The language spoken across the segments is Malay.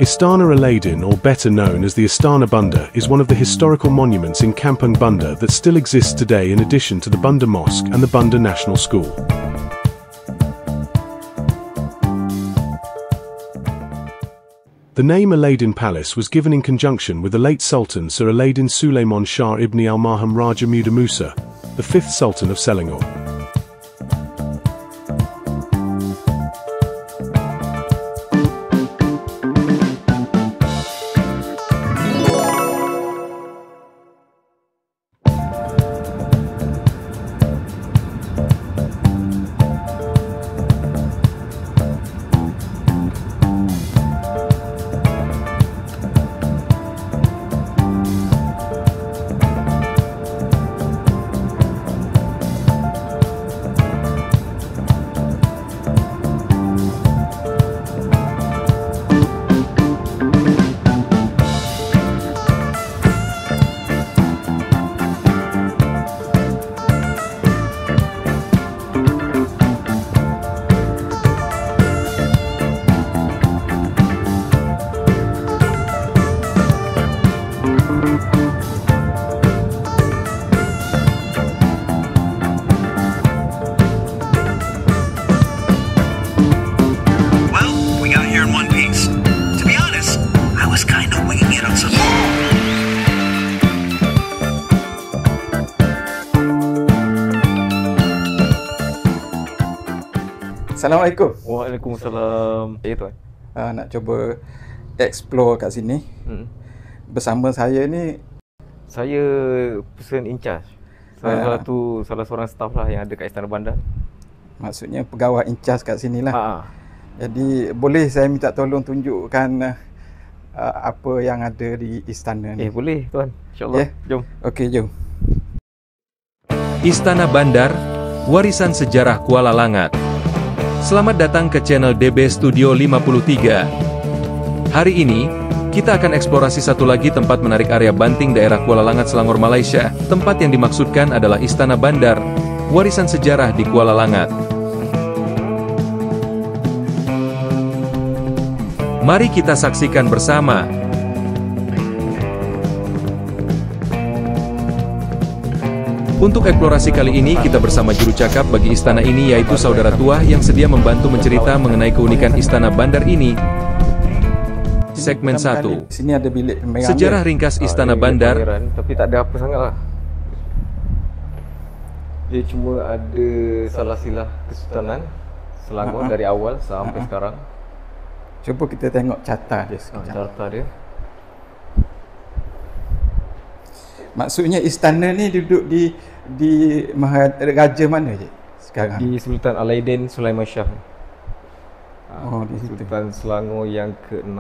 Istana Aladdin, or better known as the Istana Bunda, is one of the historical monuments in Kampung Bunda that still exists today in addition to the Bunda Mosque and the Bunda National School. The name Aladdin Palace was given in conjunction with the late Sultan Sir Aladdin Sulaiman Shah ibn al-Marhum Raja Muda Musa, the 5th Sultan of Selangor. Assalamualaikum. Waalaikumsalam. Ya tuan. Nak cuba explore kat sini. Bersama saya ni, saya person in charge. Salah seorang staff lah yang ada kat Istana Bandar. Maksudnya pegawai in charge kat sini lah. Jadi boleh saya minta tolong tunjukkan apa yang ada di istana ni? Boleh tuan. InsyaAllah. Jom. Okey, jom. Istana Bandar, warisan sejarah Kuala Langat. Selamat datang ke channel DB Studio 53. Hari ini, kita akan eksplorasi satu lagi tempat menarik area Banting daerah Kuala Langat, Selangor, Malaysia. Tempat yang dimaksudkan adalah Istana Bandar, warisan sejarah di Kuala Langat. Mari kita saksikan bersama. Untuk eksplorasi kali ini kita bersama juru cakap bagi istana ini, yaitu saudara tua yang sedia membantu mencerita mengenai keunikan Istana Bandar ini. Segmen 1. Sini ada bilik pemegang Sejarah ringkas Istana Bandar. Tapi tak ada apa sangat lah. Dia cuma ada salah silah Kesultanan Selangor dari awal sampai sekarang. Cuba kita tengok carta dia sekejap. Carta dia. Maksudnya istana ni duduk di Maharaja mana je sekarang? Di Sultan Aladdin Sulaiman Shah. Di situ. Sultan Selangor yang ke-6.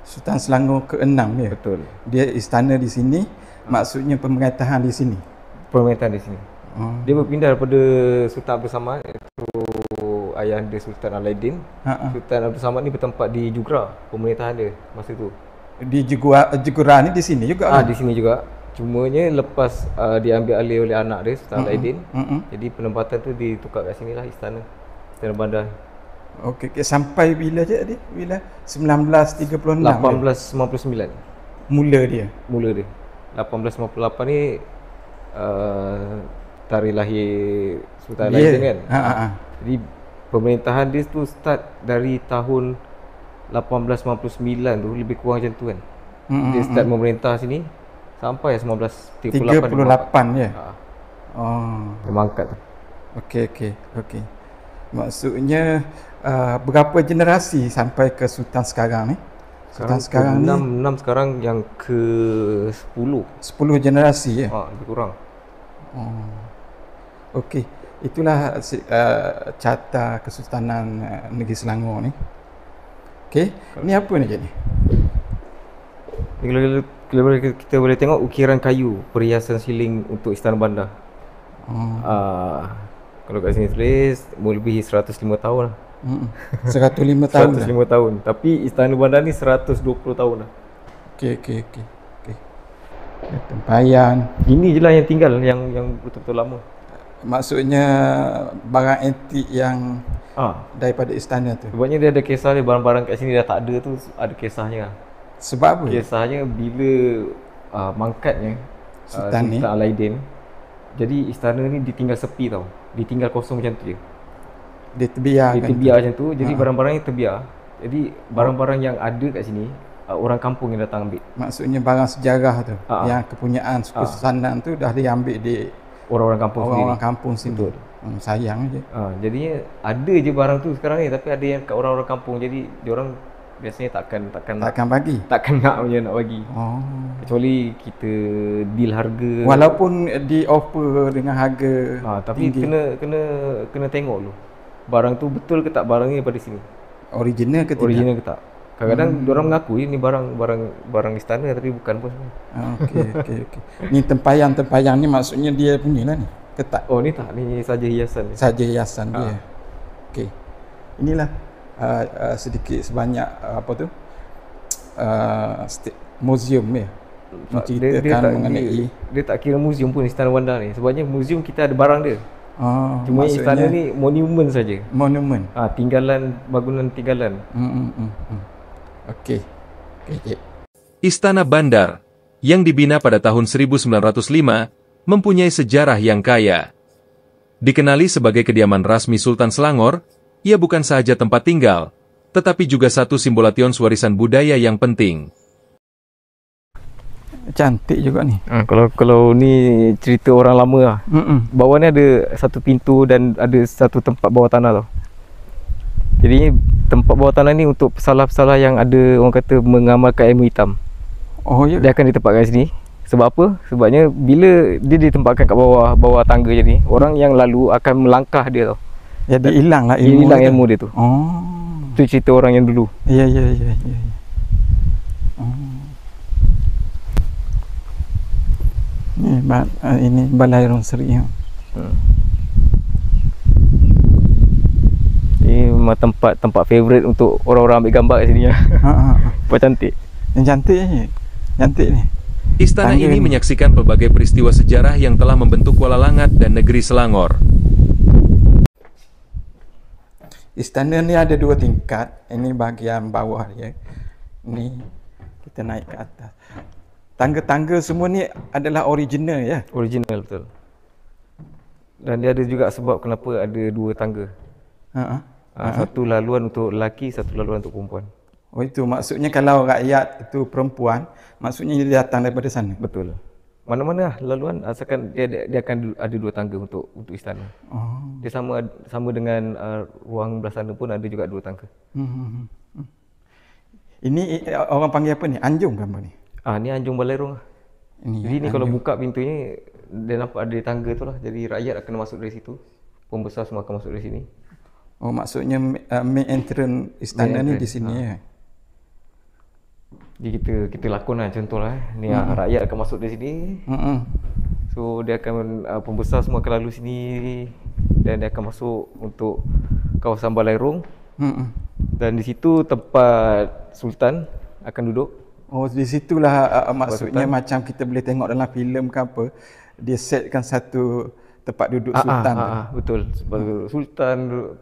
Sultan Selangor ke-6 ya. Betul. Dia istana di sini, maksudnya pemerintahan di sini. Pemerintahan di sini. Dia berpindah daripada Sultan Abdul Samad, iaitu ayah dia Sultan Aladdin. Sultan Abdul Samad ni bertempat di Jugra, pemerintahan dia masa tu. Di Jugura ni di sini juga kan? Di sini juga. Cumanya lepas diambil alih oleh anak dia Sultan Aladdin. Jadi penempatan tu ditukar kat sinilah Istana Bandar. Okey, sampai bila je tadi? Bila? 1936. 1859. Mula dia. 1858 ni tarikh lahir Sultan Aladdin kan. Jadi pemerintahan dia tu start dari tahun 1859 tu, lebih kurang macam tu kan. Dia start memerintah sini sampai 1938 ya. Dia mangkat tu. Okey. Maksudnya berapa generasi sampai ke Sultan sekarang ni? Sultan sekarang ni 6 sekarang yang ke-10. 10 generasi ya. Lebih kurang. Okey. Itulah carta Kesultanan Negeri Selangor ni. Okey, ni apa ni jadi? Kita boleh tengok ukiran kayu perhiasan siling untuk Istana Bandar. Kalau kat sini tulis melebihi 105 tahun lah. 105 tahun 105 tahun. Tapi Istana Bandar ni 120 tahun lah. Okey. Tempayan. Ini je lah yang tinggal, yang betul-betul lama. Maksudnya barang antik yang daripada istana tu. Sebabnya dia ada kisah dia, barang-barang kat sini dah tak ada tu, ada kisahnya. Sebab apa? Kisahnya bila mangkatnya Sultan ni Alaidin, jadi istana ni ditinggal sepi tau, ditinggal kosong macam tu je. Dia terbiar macam tu, jadi barang-barang ni terbiar. Jadi barang-barang yang ada kat sini orang kampung yang datang ambil. Maksudnya barang sejarah tu yang kepunyaan suku Sandan tu dah diambil di orang-orang kampung sendiri. Orang kampung sini. Sayang je. Jadinya ada je barang tu sekarang ni, tapi ada yang kat orang-orang kampung, jadi diorang biasanya takkan bagi. Takkan nak bagi. Kecuali kita deal harga. Walaupun di offer dengan harga tapi tinggi. kena tengok dulu. Barang tu betul ke tak barang ni daripada sini. Original ke tidak? Original ke tak? Kadang-kadang diorang mengaku ni barang istana, tapi bukan pun sebenarnya. Okey. Ni tempayan ni maksudnya dia punya lah ni. Ketak. Oh ni tak, ni saja hiasan. Saja hiasan dia. Okey. Inilah sedikit sebanyak apa tu? Museum ya. Menceritakan mengenai dia tak kira museum pun Istana Bandar ni. Sebabnya museum kita ada barang dia. Cuma istana ni monumen saja. Monumen. Bangunan tinggalan. Okey. Istana Bandar yang dibina pada tahun 1905 mempunyai sejarah yang kaya. Dikenali sebagai kediaman rasmi Sultan Selangor, ia bukan sahaja tempat tinggal, tetapi juga satu simbolation warisan budaya yang penting. Cantik juga ni. Kalau ni cerita orang lama lah. Bawah ni ada satu pintu dan ada satu tempat bawah tanah tau. Jadi tempat bawah tanah ni untuk pesalah-pesalah yang ada orang kata mengamalkan ilmu hitam. Ya. Dia akan ditempatkan sini. Sebab apa? Sebabnya bila dia ditempatkan kat bawah tangga je ni, orang yang lalu akan melangkah dia tau. Jadi hilang ilmu dia tu. Itu cerita orang yang dulu. Ya. Ini Balai Rong Seri. Ini memang tempat favourite untuk orang-orang ambil gambar kat sini. Nampak cantik. Yang cantik ni. Istana ini menyaksikan berbagai peristiwa sejarah yang telah membentuk Kuala Langat dan negeri Selangor. Istana ni ada 2 tingkat. Ini bahagian bawah dia. Ni kita naik ke atas. Tangga-tangga semua ni adalah original ya? Original, betul. Dan dia ada juga sebab kenapa ada 2 tangga. Satu laluan untuk lelaki, satu laluan untuk perempuan. Oh itu maksudnya kalau rakyat itu perempuan, maksudnya dia datang daripada sana? Betul. Mana-mana lah laluan, asalkan dia akan ada 2 tangga untuk istana. Dia sama dengan ruang belah sana pun ada juga 2 tangga. Ini orang panggil apa ni? Anjung ke apa ni? Ni Anjung Balai Rong. Jadi ni kalau buka pintunya, dia nampak ada tangga tu lah. Jadi rakyat akan masuk dari situ. Pembesar semua akan masuk dari sini. Oh maksudnya main entrance istana ni di sini ya? Jadi kita lakon lah, contoh lah. Ni rakyat akan masuk dari sini. So dia akan, pembesar semua akan lalu sini. Dan dia akan masuk untuk kawasan Balai Rong. Dan di situ tempat Sultan akan duduk. Oh di situlah maksudnya Sultan. Macam kita boleh tengok dalam filem ke apa, dia setkan satu tempat duduk Sultan. Betul. Sultan,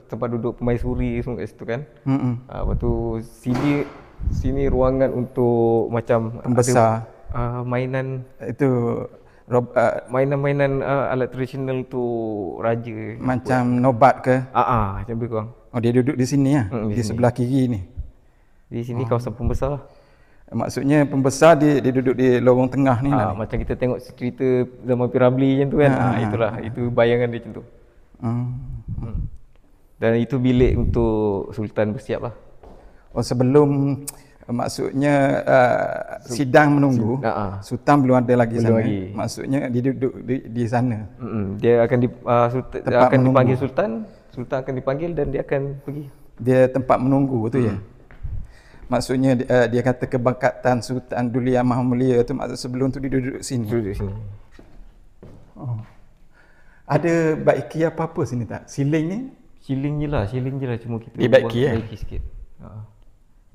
tempat duduk pemaisuri semua kat situ kan. Lepas tu sini ruangan untuk macam pembesar. Mainan itu mainan alat tradisional tu raja. Macam nobat ke? Macam lebih kurang. Oh dia duduk di sini ya? Di sebelah kiri ni. Di sini kawasan pembesar lah. Maksudnya pembesar dia duduk di lorong tengah ni lah. Macam kita tengok cerita zaman Piramli macam tu kan. Itulah, itu bayangan dia macam tu. Dan itu bilik untuk Sultan bersiap lah. Oh sebelum maksudnya sidang menunggu, Sultan belum ada lagi sana. Maksudnya dia duduk di sana. Dia akan dipanggil Sultan akan dipanggil dan dia akan pergi. Dia tempat menunggu tu ya. Maksudnya dia kata kebangkatan Sultan Duli Yang Maha Mulia tu, maksud sebelum tu dia duduk sini. Duduk sini. Ada baiki apa-apa sini tak? Siling ni? Siling je lah cuma kita baiki sikit.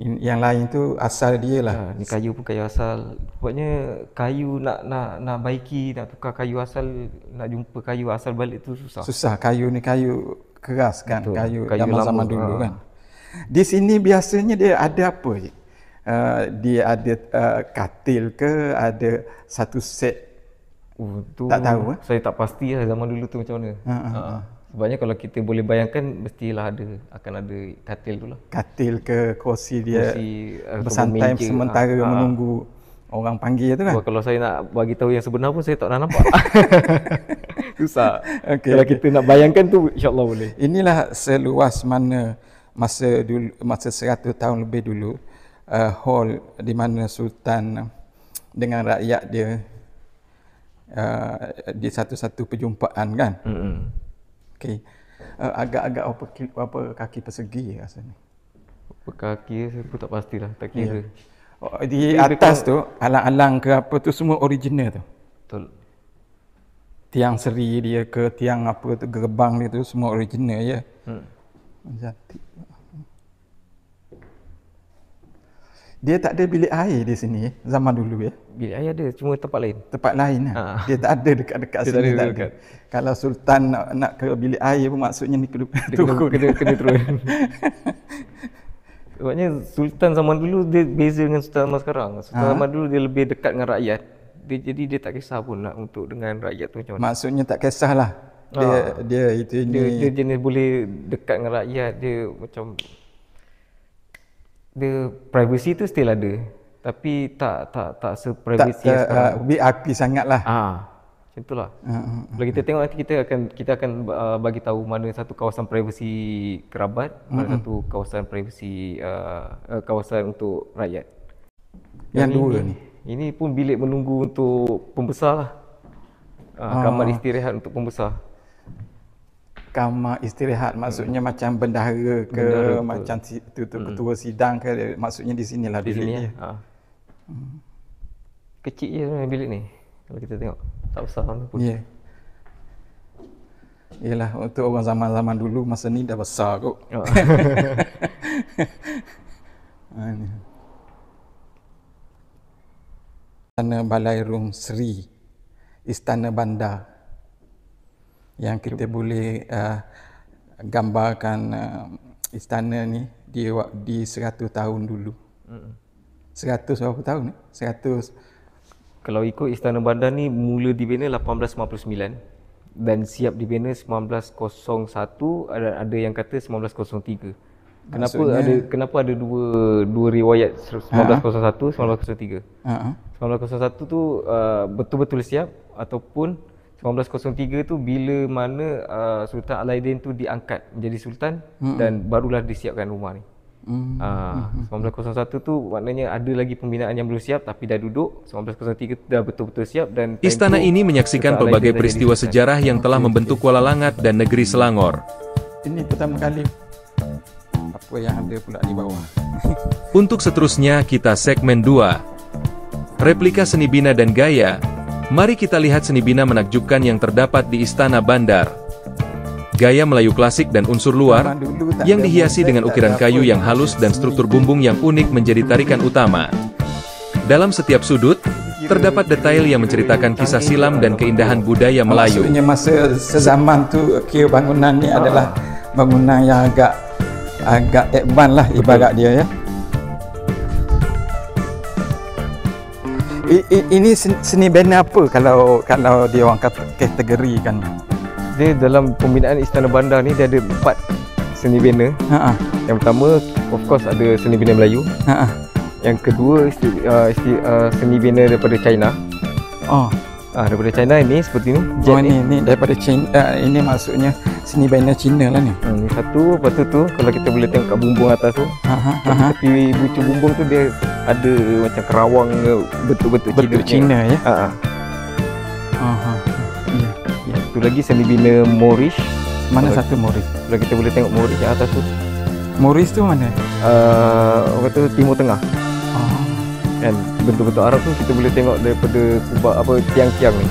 Yang lain tu asal dia lah. Ni kayu pun kayu asal. Sebabnya kayu nak baiki, nak tukar kayu asal, nak jumpa kayu asal balik tu susah. Susah. Kayu ni kayu keras kan, Betul. kayu Kayu zaman-zaman lama. dulu kan. Di sini biasanya dia ada apa je? Dia ada katil ke, ada satu set. Tu Tak tahu, saya tak pasti lah zaman dulu tu macam mana. Sebabnya kalau kita boleh bayangkan mestilah akan ada katil tu lah. Katil ke, kursi dia Kursi, bersantai meja. sementara menunggu orang panggil tu kan. Wah, kalau saya nak bagi tahu yang sebenar pun saya tak nak nampak. Susah. Okey, Kalau kita nak bayangkan tu insya-Allah boleh. Inilah seluas mana masa 100 tahun lebih dulu hall di mana Sultan dengan rakyat dia di satu-satu perjumpaan kan. Okey. Agak-agak apa kaki persegi rasanya. Kaki saya pun tak pastilah, tak kira. Di atas tu alang-alang ke apa tu semua original tu. Betul. Tiang seri dia ke tiang apa tu gerbang dia tu semua original ya. Cantik. Dia tak ada bilik air di sini zaman dulu ya. Bilik air ada, cuma tempat lain. Tempat lain lah. Dia tak ada dekat-dekat Dia sini. tak ada Tak ada. dekat. Kalau Sultan nak ke bilik air pun maksudnya ni Kena turun. Sebabnya Sultan zaman dulu dia beza dengan Sultan zaman sekarang. Sultan zaman dulu dia lebih dekat dengan rakyat. Jadi dia tak kisah pun nak untuk dengan rakyat tu macam mana. Maksudnya tak kisahlah. Dia itu Dia jenis boleh dekat dengan rakyat, dia macam dia privacy tu still ada. Tapi tak se-privacy yang sekarang. VIP sangatlah. Macam itulah. Kalau kita tengok nanti kita akan bagi tahu mana satu kawasan privasi kerabat, mana satu kawasan privasi kawasan untuk rakyat. Yang dua ni. Ini pun bilik menunggu untuk pembesar lah. Kamar istirahat untuk pembesar. Kamar istirahat maksudnya macam bendahara ke, macam ketua sidang ke, maksudnya di sinilah Di bilik sini dia. Kecil je sebenarnya bilik ni. Kalau kita tengok tak besar pun. Ya. Yalah, untuk orang zaman-zaman dulu masa ni dah besar kot. Istana Balairung Seri, Istana Bandar, yang kita boleh gambarkan istana ni di 100 tahun dulu. 100 berapa tahun ni? 100. Kalau ikut Istana Bandar ni mula dibina 1859 dan siap dibina 1901, ada yang kata 1903. Kenapa ada dua riwayat 1901, 1903. 1901 tu betul-betul siap, ataupun 1903 tu bila mana Sultan Alauddin tu diangkat menjadi sultan dan barulah disiapkan rumah ni. 1901 tu maknanya ada lagi pembinaan yang belum siap tapi dah duduk. 1903 dah betul-betul siap dan Istana ini menyaksikan pelbagai peristiwa sejarah yang telah membentuk Kuala Langat dan negeri Selangor. Ini pertama kali apa yang ada pula di bawah. Untuk seterusnya kita segmen 2. Replika seni bina dan gaya. Mari kita lihat seni bina menakjubkan yang terdapat di Istana Bandar. Gaya Melayu klasik dan unsur luar, yang dihiasi dengan ukiran kayu yang halus dan struktur bumbung yang unik menjadi tarikan utama. Dalam setiap sudut, terdapat detail yang menceritakan kisah silam dan keindahan budaya Melayu. Maksudnya masa sezaman tu kira bangunan ni adalah bangunan yang agak advance lah ibarat dia ya. Ini seni bina apa kalau dia orang kategorikan? Dia dalam pembinaan Istana Bandar ni dia ada 4 seni bina. Yang pertama of course ada seni bina Melayu. Yang kedua seni bina daripada China. Daripada China ini seperti ni. Ni daripada China. Ini maksudnya seni bina China lah ni. Ni satu, lepas tu kalau kita boleh tengok kat bumbung atas tu. Tepi bucu bumbung tu dia ada macam kerawang betul-betul China ya. Tu lagi seni bina Moorish. Mana satu Moorish? Kalau kita boleh tengok Moorish yang atas tu. Moorish tu mana? Orang kata Timur Tengah. Kan bentuk-bentuk Arab tu kita boleh tengok daripada kubah apa tiang-tiang ni.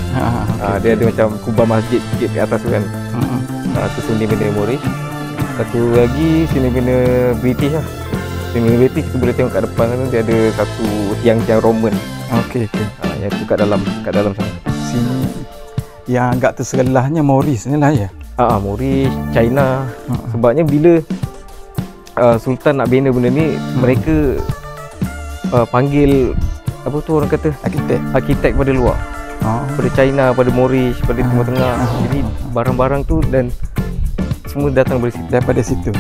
Dia ada macam kubah masjid sikit kat atas tu kan. Itu seni bina Moorish. Satu lagi seni bina British lah. Seni bina British kita boleh tengok kat depan sana dia ada satu tiang-tiang Roman. Okey. Yang tu kat dalam sana. Sini yang agak terselahnya Moorish ni lah ya. Moorish, China. Sebabnya bila Sultan nak bina benda ni, mereka panggil apa tu orang kata, arkitek pada luar. Pada China, pada Moorish, pada Timur Tengah. Jadi barang-barang tu dan semua datang daripada situ.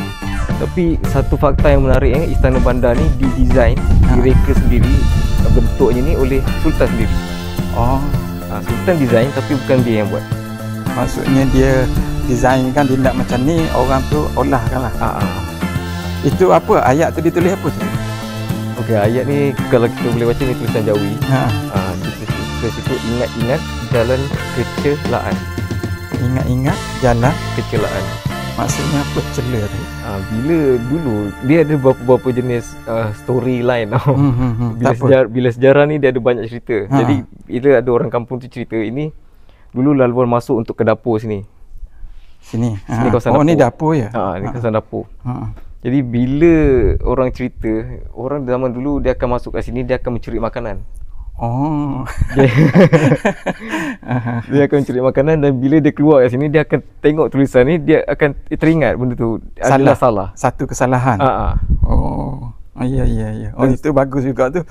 Tapi satu fakta yang menarik, Istana Bandar ni didesain, direka sendiri, bentuknya ni oleh Sultan sendiri. Sultan design tapi bukan dia yang buat. Maksudnya dia design kan, dia nak macam ni, orang tu olahkan lah. Itu apa? Ayat tu ditulis apa tu? Okey, ayat ni kalau kita boleh baca ni tulisan Jawi. Di situ ingat-ingat jalan kecelaan. Ingat-ingat jalan kecelaan. Maksudnya apa cela tu? Bila dulu dia ada beberapa jenis storyline tau. Bila sejarah ni dia ada banyak cerita. Jadi bila ada orang kampung tu cerita, ini dulu laluan masuk untuk ke dapur sini. Sini kawasan dapur. Ni dapur ya? Ni kawasan dapur. Jadi bila orang cerita, orang zaman dulu dia akan masuk kat sini, dia akan mencuri makanan. Dia akan mencuri makanan, dan bila dia keluar kat sini, dia akan tengok tulisan ni, dia akan teringat benda tu adalah salah. Satu kesalahan. Ya. Itu bagus juga tu.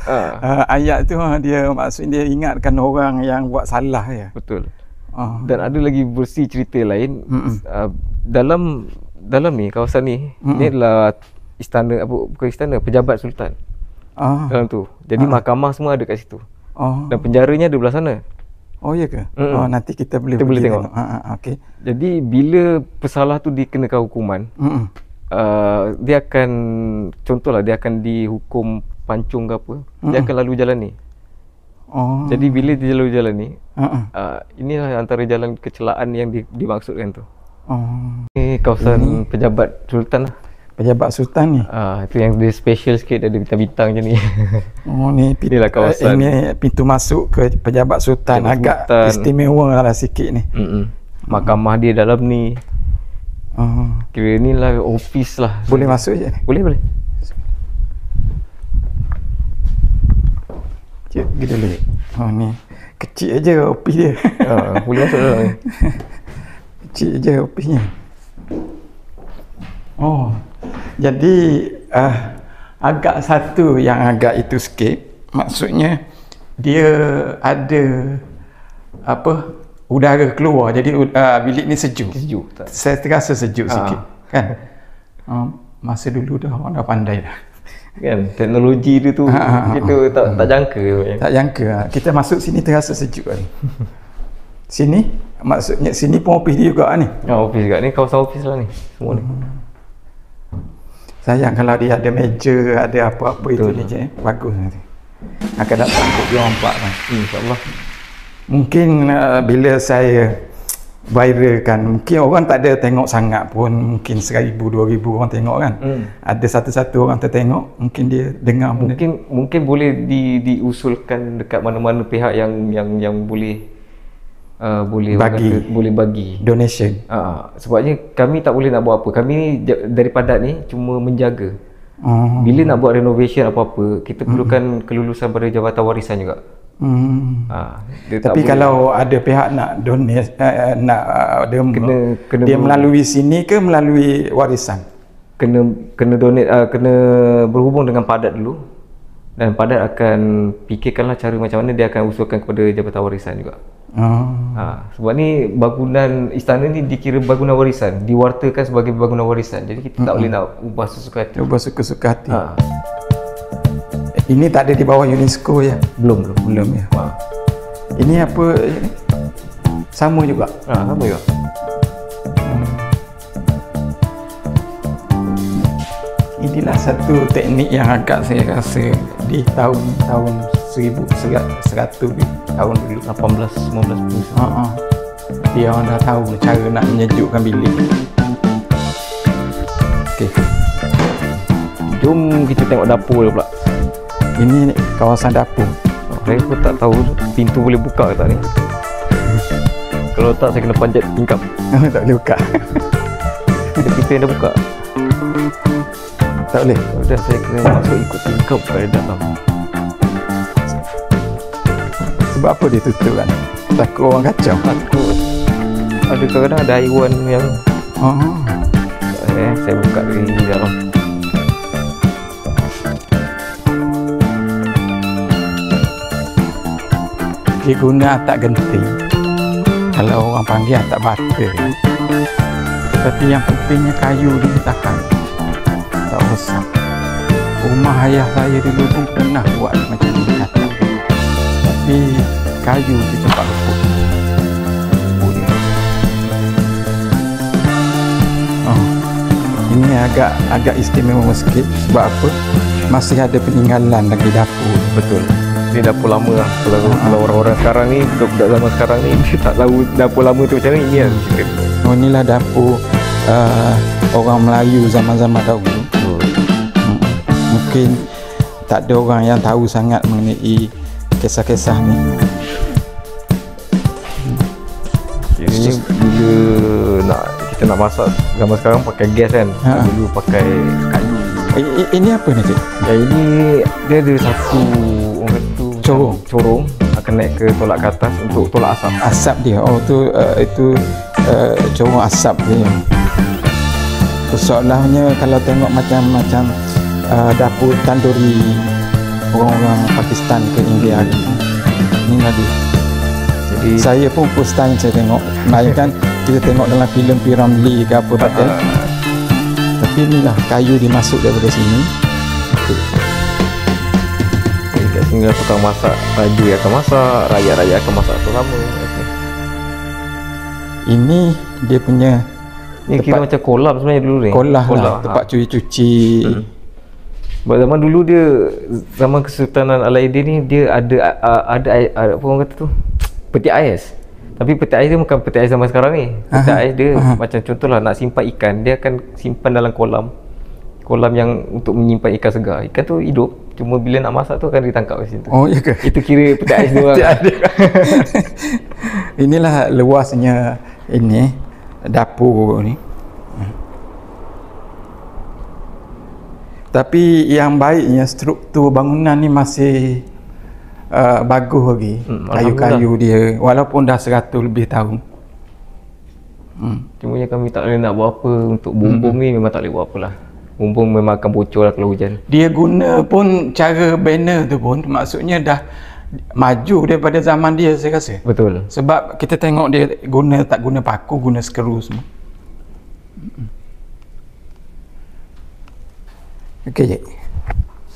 Ayat tu dia maksudnya dia ingatkan orang yang buat salah ya. Betul. Dan ada lagi versi cerita lain. Dalam ni kawasan ni, ni adalah istana, bukan istana, pejabat sultan. Dalam tu. Jadi mahkamah semua ada kat situ. Dan penjaranya ada belah sana. Ya ke? Nanti kita boleh tengok. Okey. Jadi bila pesalah tu dikenakan hukuman, dia akan, contohlah dia akan dihukum pancung ke apa, dia akan lalu jalan ni. Jadi bila dia lalu jalan ni, inilah antara jalan kecelaan yang dimaksudkan tu. Ini kawasan pejabat sultan lah. Pejabat sultan ni. Itu yang dia special sikit, ada bintang-bintang macam ni. Ni inilah kawasan. Ini pintu masuk ke pejabat sultan. Agak istimewa lah sikit ni. Mahkamah dia dalam ni. Kira ni lah office lah. Boleh masuk je? Boleh. Cik, gitu dulu. Ni kecil aja office dia. Boleh masuk dalam ni. Kecil aja office-nya. Jadi agak satu yang agak itu sikit, maksudnya dia ada apa, udara keluar, jadi bilik ni sejuk. Saya terasa sejuk sikit kan. Masa dulu dah orang dah pandai dah kan, teknologi dia tu kita tak jangka. Tak jangka. Kita masuk sini terasa sejuk kan. Sini maksudnya sini pun office dia juga ni. Office juga ni, kawasan office lah ni semua ni. Sayang kalau dia ada meja, ada apa-apa itu ni je. Bagus nanti. Akan datang untuk dia nampak kan. InsyaAllah. Mungkin bila saya viralkan, mungkin orang tak ada tengok sangat pun. Mungkin 1,000, 2,000 orang tengok kan. Ada satu-satu orang tertengok, mungkin dia dengar. Mungkin boleh diusulkan dekat mana-mana pihak yang boleh bagi donation. Sebabnya kami tak boleh nak buat apa. Kami ni dari Padat ni cuma menjaga. Bila nak buat renovation apa-apa, kita perlukan kelulusan pada Jabatan Warisan juga. Tapi kalau ada pihak nak donate, dia melalui sini ke melalui warisan? Kena donate, kena berhubung dengan Padat dulu, dan Padat akan fikirkanlah cara macam mana dia akan usulkan kepada Jabatan Warisan juga. Sebab ni bangunan istana ni dikira bangunan warisan, diwartakan sebagai bangunan warisan. Jadi kita tak boleh nak ubah sesuka hati. Ini tak ada di bawah UNESCO ya? Belum ya. Ini apa? Sama juga? Sama juga. Inilah satu teknik yang agak saya rasa di tahun 1100 tahun dulu, 18-19. Dia orang dah tahu cara nak menyejukkan bilik. Okey. Jom kita tengok dapur pula. Ini kawasan dapur. Saya pun tak tahu pintu boleh buka ke tak ni. Kalau tak saya kena panjat tingkap. Tak boleh buka. Ada pintu yang dah buka. Tak boleh. Dah saya kena masuk ikut tingkap ke dalam. Sebab apa dia tutup kan? Takut orang kacau. Takut. ada kadang ada haiwan yang saya buka dari dalam. Dia guna atak genting, kalau orang panggil atak bata. Tapi yang pentingnya kayu dia tahan, tak rosak. Rumah ayah saya dulu pun pernah buat macam ni atak, tapi kayu dia cepat lepuk. Ini agak istimewa sikit. Sebab apa? Masih ada peninggalan lagi dapur. Betul. Ini dapur lama lah. Kalau orang-orang sekarang ni, budak-budak zaman sekarang ni, dia tak tahu dapur lama tu macam mana. Ini lah cerita. Oh, inilah dapur orang Melayu zaman-zaman dahulu. Mungkin tak ada orang yang tahu sangat mengenai kisah-kisah ni. Ini bila kita nak masak zaman sekarang pakai gas kan. Dulu pakai kayu. Ini apa ni, Cik? Ya, ini dia ada satu orang kata corong akan naik ke tolak ke atas untuk tolak asap. Asap dia. Oh tu itu corong asap dia. Soalnya kalau tengok macam-macam dapur tanduri orang-orang Pakistan ke India ni tadi. Jadi saya pun first time saya tengok. Melainkan kita tengok dalam filem Piramli ke apa pakai. Tapi inilah kayu dimasuk daripada sini. Jadi kat sini tukang masak, raja akan masak, rakyat-rakyat akan masak sama. Ini dia punya ni kira macam kolam sebenarnya dulu ni. Kolam lah, tempat cuci-cuci. Sebab zaman dulu dia, zaman Kesultanan Alaidin ni dia ada apa orang kata tu? Peti ais. Tapi peti ais dia bukan peti ais zaman sekarang ni. Peti ais dia macam contohlah nak simpan ikan, dia akan simpan dalam kolam. Kolam yang untuk menyimpan ikan segar. Ikan tu hidup, cuma bila nak masak tu akan ditangkap kat situ. Oh, ya ke? Itu kira peti ais dia orang. Inilah luasnya ini dapur ni. Tapi yang baiknya struktur bangunan ni masih bagus lagi. Kayu-kayu dia walaupun dah 100 lebih tahun. Cuma yang kami tak boleh nak buat apa untuk bumbung ni, memang tak boleh buat apalah. Bumbung memang akan bocor lah kalau hujan. Dia guna pun cara banner tu pun maksudnya dah maju daripada zaman dia, saya rasa. Betul. Sebab kita tengok dia tak guna paku, guna skru semua. Okey, Cik.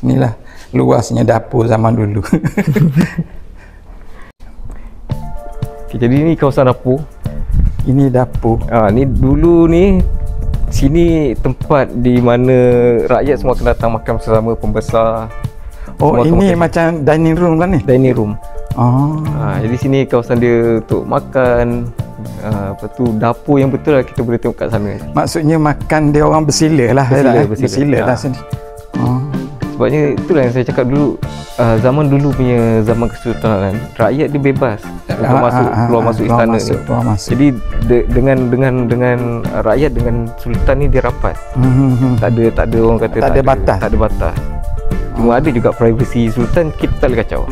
Inilah luasnya dapur zaman dulu. Okay, jadi ni kawasan dapur. Ini dapur. Ni dulu ni sini tempat di mana rakyat semua akan datang makan bersama, pembesar. Oh, ini macam dining room kan ni? Dining room. Oh. Jadi sini kawasan dia untuk makan. Lepas tu dapur yang betul lah kita boleh tengok kat sana. Maksudnya makan dia orang bersila lah. Bersila lah sini. Sebabnya itulah yang saya cakap dulu, zaman dulu punya zaman Kesultanan, rakyat dia bebas untuk masuk keluar masuk istana ni. Jadi dengan rakyat dengan sultan ni dia rapat. Tak ada orang kata tak ada batas. Tak ada batas. Cuma ada juga privacy sultan, kita tak boleh kacau.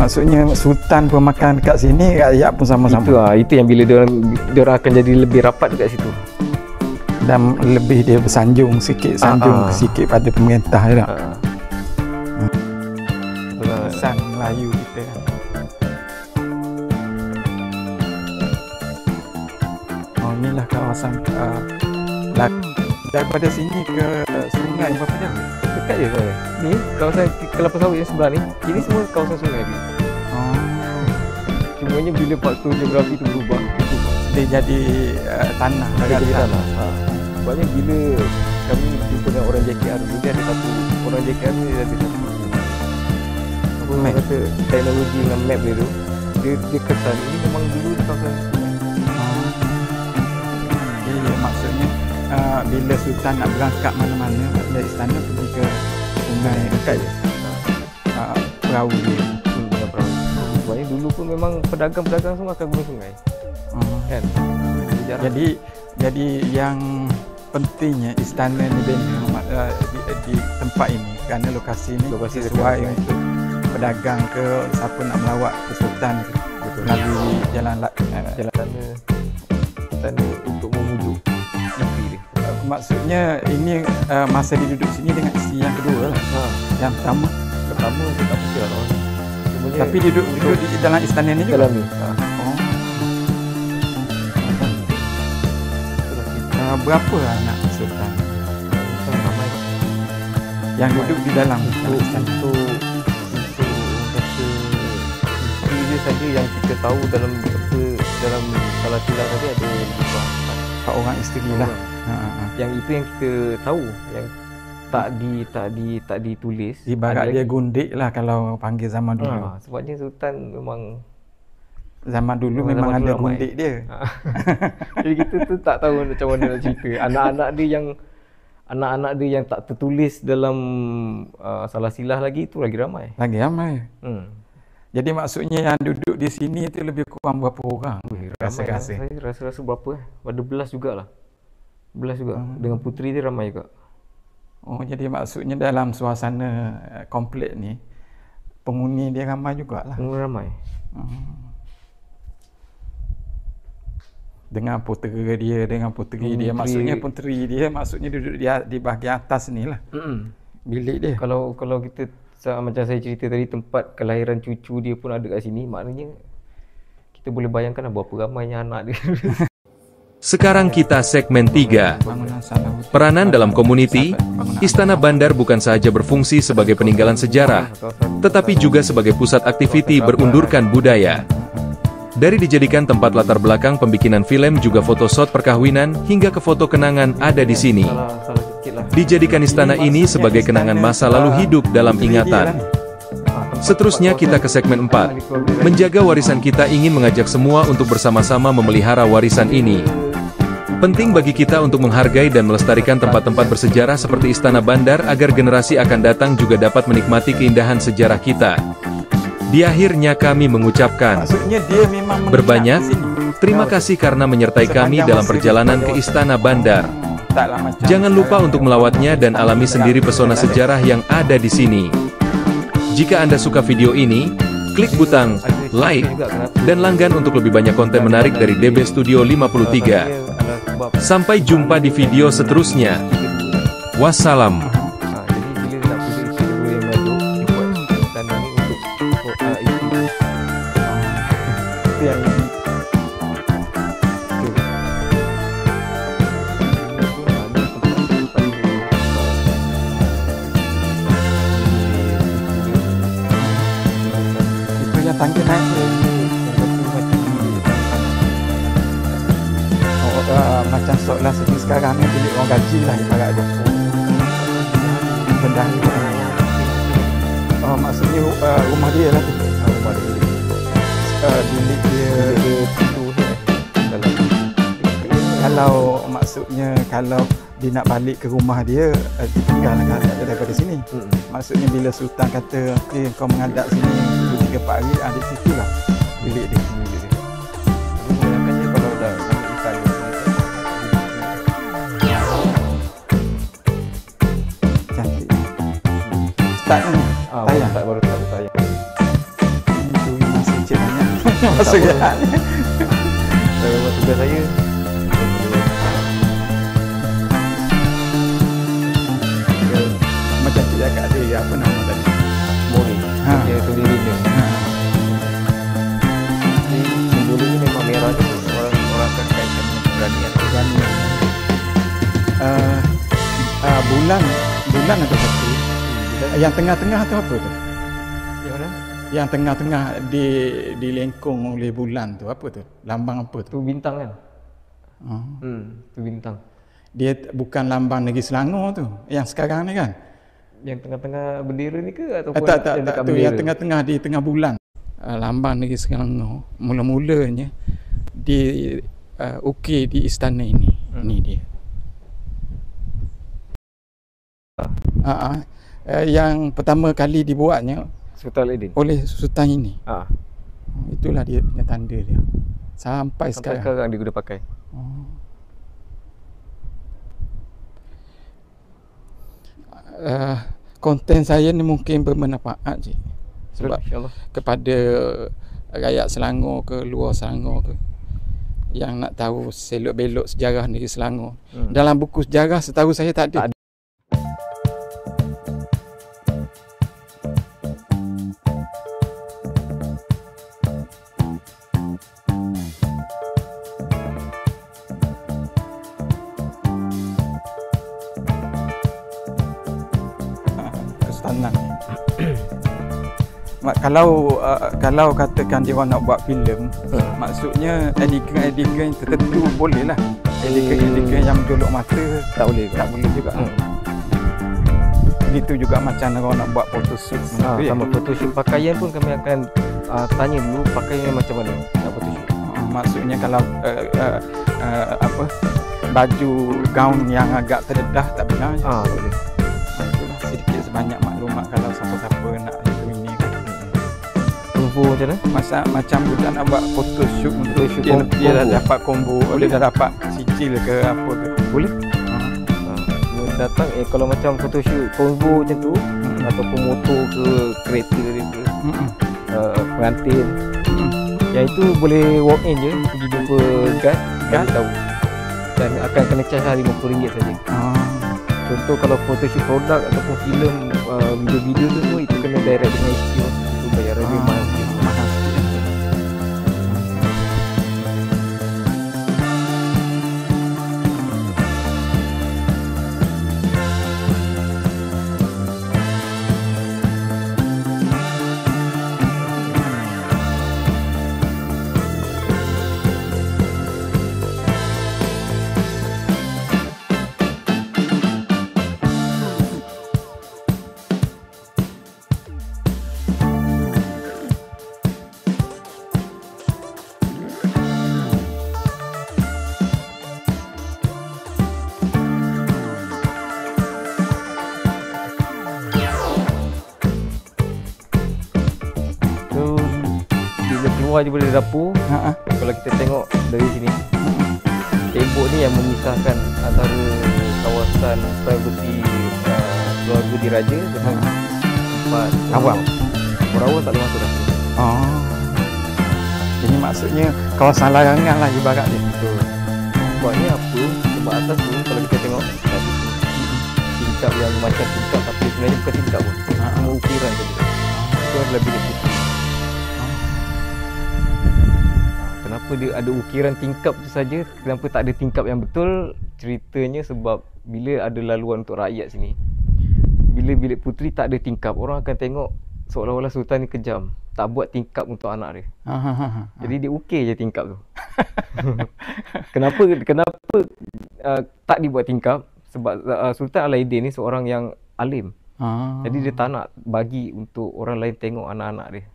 Maksudnya sultan pun makan dekat sini, rakyat pun sama-sama. Itu yang bila dia orang akan jadi lebih rapat dekat situ. Dan lebih dia bersanjung sikit, sikit pada pemerintah je tak? Pesan Melayu kita. Oh, inilah kawasan daripada sini ke sungai berapa jauh? Dekat je saya. Ni kawasan kelapa sawit yang sebelah ni, ini semua kawasan sungai ni. Cumanya bila faktor geografi tu berubah, dia jadi tanah. Jadi tanah. Sebabnya bila kami jumpa dengan orang JKR, dia ada satu orang JKR ni, dia ada satu apa orang kata teknologi dengan map dia tu, dia kesan ini memang dulu di kawasan sungai. Jadi maksudnya bila sultan nak berangkat mana-mana dari istana pergi ke sungai dekat je. Perahu dia. Perahu. Sebabnya dulu pun memang pedagang-pedagang semua akan guna sungai. Kan? Jadi yang pentingnya istana ni bina di tempat ini kerana lokasi ini sesuai untuk pedagang ke siapa nak melawat ke sultan ke. melalui jalan jalan tanah untuk memujuk isteri dia. Maksudnya ini masa dia duduk sini dengan isteri yang kedua lah. Yang pertama saya tak pasti lah. tapi dia duduk di dalam istana ni juga. Dalam ni. Berapa anak sultan? Ramai. Yang duduk di dalam istana. Untuk kata isteri dia saja yang kita tahu dalam salah silap tadi ada 4 orang isteri lah. Yang itu yang kita tahu, yang tak ditulis. Ibarat dia gundik lah kalau panggil zaman dulu. Sebabnya sultan memang zaman dulu memang ada gundik dia. Jadi kita tu tak tahu macam mana nak cerita. Anak-anak dia yang tak tertulis dalam salah silah lagi tu lagi ramai. Jadi maksudnya yang duduk di sini tu lebih kurang berapa orang? Rasa-rasa. Saya rasa berapa Ada 11 jugalah. 11 juga. Dengan puteri dia ramai juga. Oh, jadi maksudnya dalam suasana komplek ni penghuni dia ramai jugalah. Penghuni ramai. Dengan putera dia, dengan puteri dia, maksudnya puteri dia maksudnya duduk di bahagian atas ni lah. Bilik dia. Kalau kita macam saya cerita tadi, tempat kelahiran cucu dia pun ada kat sini, maknanya kita boleh bayangkan berapa ramainya anak dia. Sekarang kita segmen 3. Peranan dalam komuniti. Istana Bandar bukan sahaja berfungsi sebagai peninggalan sejarah, tetapi juga sebagai pusat aktiviti berundurkan budaya. Dari dijadikan tempat latar belakang pembikinan film, juga fotoshot perkawinan, hingga ke foto kenangan ada di sini. Dijadikan istana ini sebagai kenangan masa lalu hidup dalam ingatan. Seterusnya kita ke segmen 4. Menjaga warisan. Kita ingin mengajak semua untuk bersama-sama memelihara warisan ini. Penting bagi kita untuk menghargai dan melestarikan tempat-tempat bersejarah seperti Istana Bandar agar generasi akan datang juga dapat menikmati keindahan sejarah kita. Di akhirnya kami mengucapkan berbanyak terima kasih karena menyertai kami dalam perjalanan ke Istana Bandar. Jangan lupa untuk melawatnya dan alami sendiri pesona sejarah yang ada di sini. Jika Anda suka video ini, klik butang like dan langgan untuk lebih banyak konten menarik dari DB Studio 53. Sampai jumpa di video seterusnya. Wassalam. Tangga naik macam seolah seperti sekarang ni bilik orang gaji lah ibarat dia. Benda ni maksudnya rumah dia lah tu. Rumah dia bilik dia tu dalam. Kalau maksudnya kalau dia nak balik ke rumah dia, tinggal daripada sini. Maksudnya bila sultan kata okey kau menghadap sini 3-4 hari, ada situ lah bilik dia. Maknanya kalau dah sampai istana cantik. Start ni. Tak baru tayang. Itu masih cik banyak. Masuk jalan. Saya buat tugas saya. Macam tu cakap dia apa nama tadi? Mori. Dia tulis dia. Simbol ini memang merah tu. Orang akan kaitkan keberanian. Bulan atau satu. Yang tengah-tengah tu apa tu? Yang mana? Yang tengah-tengah dilengkung oleh bulan tu apa tu? Lambang apa tu? Tu bintang kan? Tu bintang. Dia bukan lambang negeri Selangor tu. Yang sekarang ni kan? Yang tengah-tengah bendera ni ke ataupun tak tu yang tengah-tengah di tengah bulan. Lambang negeri Selangor mula-mulanya ukir di istana ini. Ni dia. Yang pertama kali dibuatnya Sultan Aladdin oleh sultan ini. Itulah dia punya tanda dia. Sampai sekarang dia guna pakai. Konten saya ni mungkin bermanfaat je. Sebab kepada rakyat Selangor ke luar Selangor ke yang nak tahu selok belok sejarah negeri Selangor. Dalam buku sejarah setahu saya tak ada. Kesultanan. Kalau katakan dia orang nak buat filem, maksudnya adegan tertentu boleh lah. Adegan yang menjolok mata tak boleh juga. Begitu juga macam orang nak buat photoshoot. Sama photoshoot pakaian pun kami akan tanya dulu pakaian macam mana nak photoshoot. Maksudnya kalau baju gaun yang agak terdedah tak benar. Boleh. Itulah sedikit sebanyak maklumat kalau siapa-siapa nak itu ini kan. Info macam mana? Macam budak nak buat photoshoot untuk dia dah dapat combo, boleh dah dapat sijil ke apa ke. Boleh. Datang kalau macam photoshoot combo macam tu ataupun motor ke kereta ke pengantin yang itu boleh walk in je pergi jumpa guard tahu dan akan kena charge RM50 saja. Contoh kalau photoshoot produk ataupun filem video-video tu semua itu kena direct dengan isteri itu bayar lebih mahal. Keluar je dari dapur. Kalau kita tengok dari sini, tembok ni yang memisahkan antara kawasan privasi keluarga diraja dengan tempat awam. Orang awam tak boleh masuk dah. Ini maksudnya kawasan larangan lah ibaratnya. Betul. Sebabnya apa? Sebab atas tu kalau kita tengok tadi tingkap yang macam tingkap tapi sebenarnya bukan tingkap pun. Semua ukiran tadi. Itu adalah bilik putih. Kenapa dia ada ukiran tingkap tu saja? Kenapa tak ada tingkap yang betul? Ceritanya sebab bila ada laluan untuk rakyat sini, bila bilik puteri tak ada tingkap, orang akan tengok seolah-olah sultan ni kejam, tak buat tingkap untuk anak dia. Jadi dia ukir je tingkap tu. Kenapa tak dibuat tingkap? Sebab Sultan Alauddin ni seorang yang alim. Jadi dia tak nak bagi untuk orang lain tengok anak-anak dia.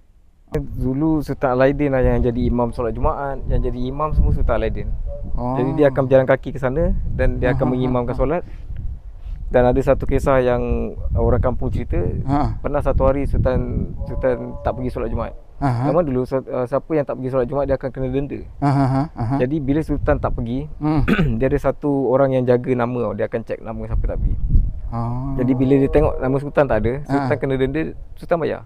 Dulu Sultan Alauddin lah yang jadi imam solat Jumaat, yang jadi imam semua Sultan Alauddin. Jadi dia akan berjalan kaki ke sana dan dia akan mengimamkan solat. Dan ada satu kisah yang orang kampung cerita, pernah satu hari Sultan tak pergi solat Jumaat. Memang dulu siapa yang tak pergi solat Jumaat dia akan kena denda. Jadi bila Sultan tak pergi, dia ada satu orang yang jaga nama, dia akan cek nama siapa tak pergi. Jadi bila dia tengok nama Sultan tak ada, Sultan kena denda, Sultan bayar.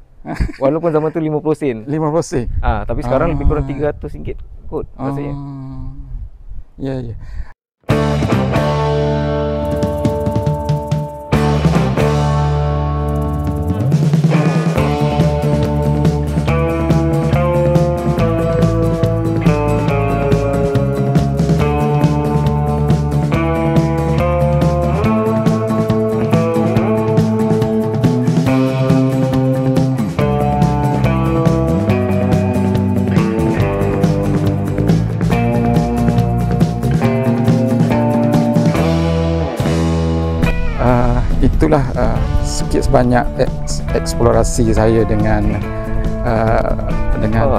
Walaupun zaman tu 50 sen. 50 sen. Tapi sekarang lebih kurang RM300 kot rasanya. Ya. Itulah sikit sebanyak eksplorasi saya dengan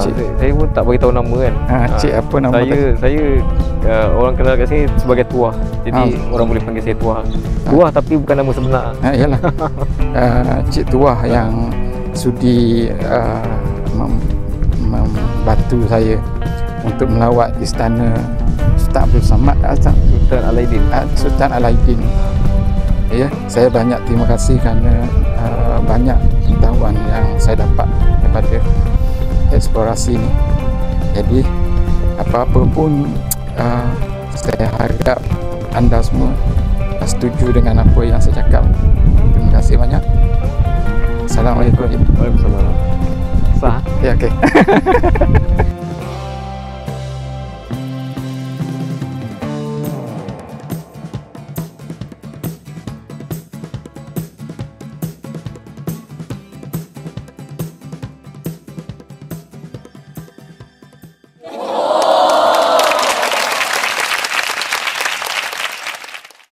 Cik. Saya pun tak beritahu nama kan. Cik apa nama? Saya orang kenal kat sini sebagai Tuah. Jadi orang boleh panggil saya Tuah. Tuah tapi bukan nama sebenar. Yalah. Cik Tuah yang sudi membantu saya untuk melawat istana Sultan Abdul Samad, Sultan Alauddin. Sultan Alauddin. Ya, saya banyak terima kasih kerana banyak pengetahuan yang saya dapat daripada eksplorasi ni. Jadi apa-apa pun saya harap anda semua setuju dengan apa yang saya cakap. Terima kasih banyak. Assalamualaikum. Waalaikumsalam. Sah? Ya, okey.